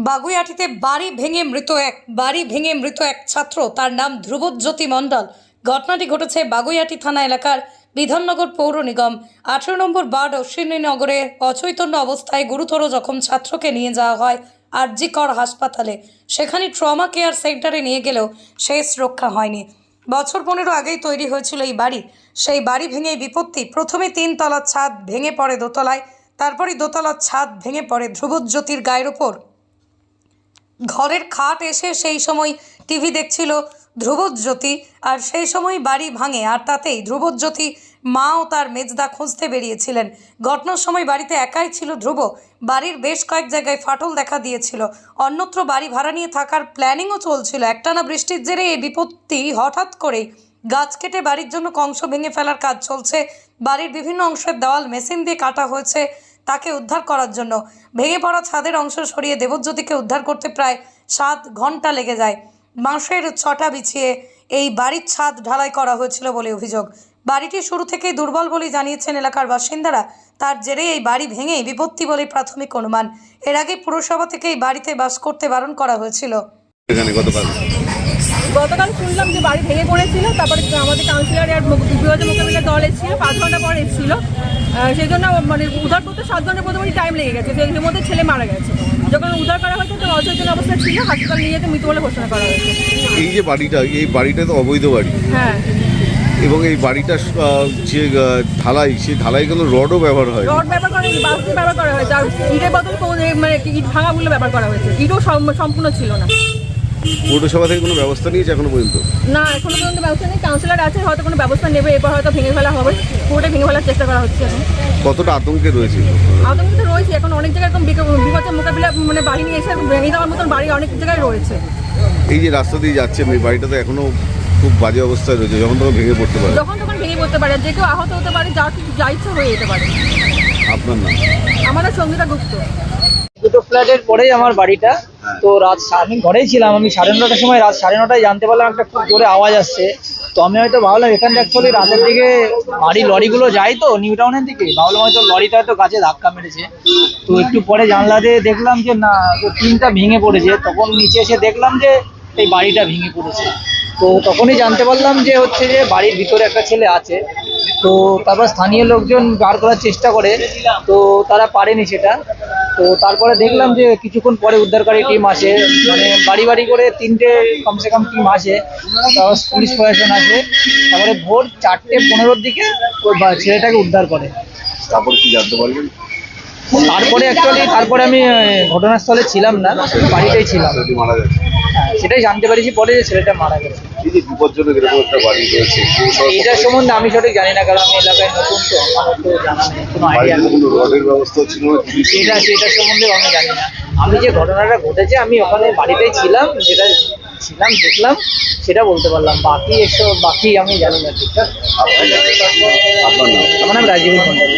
বাগুইআটিতে বাড়ি ভেঙে মৃত এক ছাত্র, তার নাম ধ্রুবজ্যোতি মণ্ডল। ঘটনাটি ঘটেছে বাগুইআটি থানা এলাকার বিধাননগর পৌর নিগম 18 নম্বর ওয়ার্ড অশ্বিনীনগরে। অচৈতন্য অবস্থায় গুরুতর জখম ছাত্রকে নিয়ে যাওয়া হয় আর.জি. কর হাসপাতালে। সেখানে ট্রমা কেয়ার সেন্টারে নিয়ে গেলেও শেষ রক্ষা হয়নি। বছর 15 আগেই তৈরি হয়েছিল এই বাড়ি। সেই বাড়ি ভেঙে বিপত্তি। প্রথমে 3 তলার ছাদ ভেঙে পড়ে দোতলায়, তারপরে দোতলার ছাদ ভেঙে পড়ে ধ্রুবজ্যোতির গায়ের ওপর। ঘরের খাট এসে সেই সময় টিভি দেখছিল ধ্রুবজ্যোতি, আর সেই সময় বাড়ি ভাঙে। আর তাতেই ধ্রুবজ্যোতি মা ও তার মেজদা খুঁজতে বেরিয়েছিলেন। ঘটনার সময় বাড়িতে একাই ছিল ধ্রুব। বাড়ির বেশ কয়েক জায়গায় ফাটল দেখা দিয়েছিল। অন্যত্র বাড়ি ভাড়া নিয়ে থাকার প্ল্যানিংও চলছিল। একটানা বৃষ্টির জেরে এই বিপত্তি। হঠাৎ করেই গাছ কেটে বাড়ির জন্য কংস ভেঙে ফেলার কাজ চলছে। বাড়ির বিভিন্ন অংশের দেওয়াল মেশিন দিয়ে কাটা হয়েছে তাকে উদ্ধার করার জন্য। ভেঙে পড়া ছাদের অংশ সরিয়ে দেবজ্যোতিকে উদ্ধার করতে প্রায় 7 ঘন্টা লেগে যায়। বাঁশের ছটা বিছিয়ে এই বাড়ির ছাদ ঢালাই করা হয়েছিল বলে অভিযোগ। বাড়িটি শুরু থেকেই দুর্বল বলে জানিয়েছেন এলাকার বাসিন্দারা। তার জেরে এই বাড়ি ভেঙেই বিপত্তি বলে প্রাথমিক অনুমান। এর আগে পুরসভা থেকে এই বাড়িতে বাস করতে বারণ করা হয়েছিল। গতকাল শুনলাম যে বাড়ি ভেঙে পড়েছিল, তারপরে আমাদের কাউন্সিলর আর বিপদের মোকাবিলার দল এসেছিল, 5 ঘন্টা পর এসেছিল। সেই জন্য মানে উদ্ধার করতে 7 ঘন্টা প্রথমে টাইম লেগে গেছে। সেই মধ্যে ছেলে মারা গেছে। যখন উদ্ধার করা হয়েছে তখন অচৈতন্য অবস্থা ছিল, হাসপাতাল নিয়ে যেতে মৃত বলে ঘোষণা করা হয়েছে। এই বাড়িটা তো অবৈধ বাড়ি। হ্যাঁ, এবং এই বাড়িটা যে ঢালাই, সেই ঢালাই কিন্তু রডও ব্যবহার হয়। রড ব্যবহার করা হয়েছে, বাঁশ ব্যবহার করা হয়েছে, আর ইটের বদলে মানে ইট ভাঙাগুলো ব্যবহার করা হয়েছে। ইটও সম্পূর্ণ ছিল না। পৌরসভা থেকে কোনো ব্যবস্থা নিয়েছে এখনো পর্যন্ত? না, এখনো পর্যন্ত ব্যবস্থা নেই। কাউন্সিলর আছে, হয়তো কোনো ব্যবস্থা নেবে। এরপর হয়তো ভেঙে ফেলা হবে, পুরোটা ভেঙে ফেলার চেষ্টা করা হচ্ছে। এখন কতটা আতঙ্কে রয়েছে? আতঙ্ক তো রয়েছে। এখন অনেক জায়গায় এরকম বিপদের মোকাবিলা মানে বাহিনী এসে ভেঙে দেওয়ার মতন বাড়ি অনেক জায়গায় রয়েছে। এই যে রাস্তা দিয়ে যাচ্ছেন, এই বাড়িটা তো এখনো খুব বাজে অবস্থায় রয়েছে, যখন তখন ভেঙে পড়তে পারে। যখন তখন ভেঙে পড়তে পারে, যে কেউ আহত হতে পারে, যা ইচ্ছা হয়ে যেতে পারে। আপনার নাম? আমার নাম সঙ্গীতা গুপ্ত। দুটো ফ্ল্যাটের পরেই আমার বাড়িটা। তো আমি ঘরেই ছিলাম। আমি 9:30টার সময়, রাত 9:30টায় জানতে পারলাম একটা খুব জোরে আওয়াজ আসছে। তো আমি হয়তো ভাবলাম এখানটা অ্যাকচুয়ালি রাতের দিকে বাড়ি লরিগুলো যায়, তো নিউ টাউনের দিকে, ভাবলাম হয়তো লরিটা হয়তো গাছে ধাক্কা মেরেছে। তো একটু পরে জানলা দিয়ে দেখলাম যে না, টিনটা ভেঙে পড়েছে। তখন নিচে এসে দেখলাম যে এই বাড়িটা ভেঙে পড়েছে। তো তখনই জানতে পারলাম যে হচ্ছে যে বাড়ির ভিতরে একটা ছেলে আছে। তো তারপর স্থানীয় লোকজন বার করার চেষ্টা করে, তো তারা পারেনি সেটা। তো তারপরে দেখলাম যে কিছুক্ষণ পরে উদ্ধারকারী টিম আসে, মানে বাড়ি বাড়ি করে 3টে কমসে কম টিম আসে, তারপর পুলিশ প্রশাসন আসে। তারপরে ভোর 4:15-র দিকে ওই ছেলেটাকে উদ্ধার করে। তারপরে কি জানতে পারলেন? তারপরে আমি ঘটনাস্থলে ছিলাম না, বাড়িতেই ছিলাম। মারা গেছে? হ্যাঁ, সেটাই জানতে পেরেছি পরে যে ছেলেটা মারা গেছে। এই যে বিপজ্জনক এরকম একটা বাড়ি রয়েছে, এইটার সম্বন্ধে আমি সঠিক জানি না, কারণ আমি এলাকায় নতুন, তো আমার তো জানা নেই, কোনো আইডিয়া নেই। কোনো রডের ব্যবস্থা ছিল না? সেটার সম্বন্ধে আমি জানি না। আমি যে ঘটনাটা ঘটেছে, আমি ওখানে বাড়িতেই ছিলাম, যেটা ছিলাম দেখলাম সেটা বলতে পারলাম। বাকি আমি জানি না ঠিকঠাক। আপনার নাম? আমার নাম রাজীব মন্ডল।